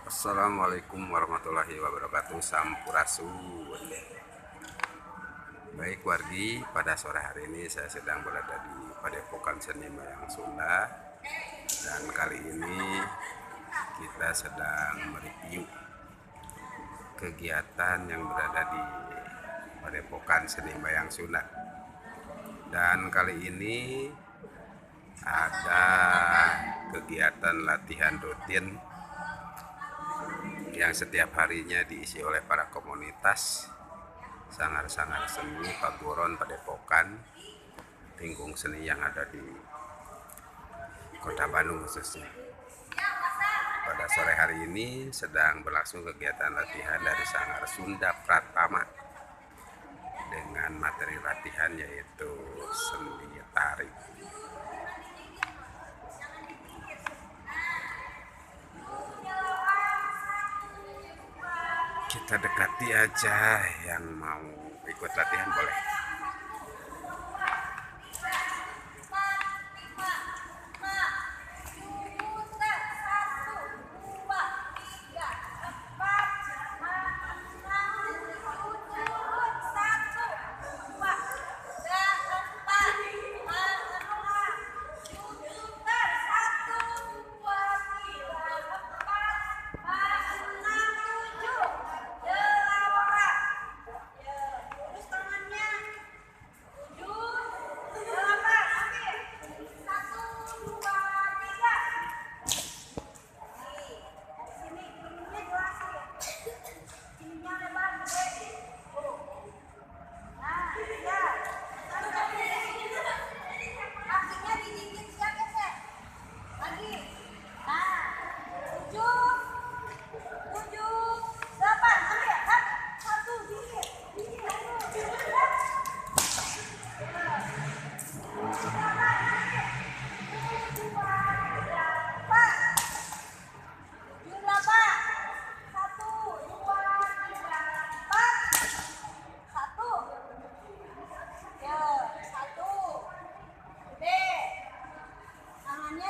Assalamualaikum warahmatullahi wabarakatuh. Sampurasun. Baik wargi, pada sore hari ini saya sedang berada di Padepokan Seni Mayang Sunda. Dan kali ini kita sedang mereview kegiatan yang berada di Padepokan Seni Mayang Sunda. Dan kali ini ada kegiatan latihan rutin yang setiap harinya diisi oleh para komunitas sangar-sangar seni Pagoron Padepokan, Tinggung Seni yang ada di Kota Bandung khususnya. Pada sore hari ini sedang berlangsung kegiatan latihan dari Sanggar Sunda Pratama dengan materi latihan yaitu seni tari. Kita dekati aja, yang mau ikut latihan boleh.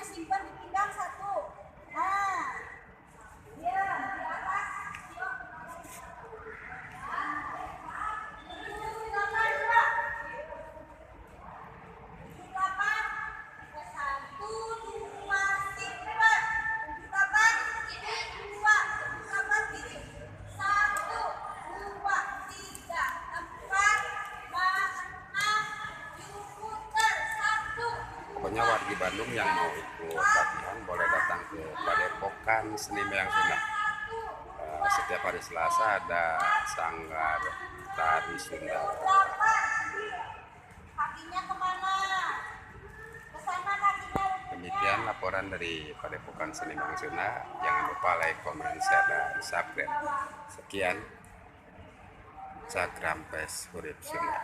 Simpan di pinggang satu. Nah, dia di atas. Pokoknya wargi Bandung yang mau ikut latihan boleh datang ke Padepokan Seni Mayang Sunda. Setiap hari Selasa ada sanggar tari Sunda. Kakinya kemana? Kesana kakinya. Demikian laporan dari Padepokan Seni Mayang Sunda. Jangan lupa like, komen, share, dan subscribe. Sekian, Cakrampes Hurip Sunda.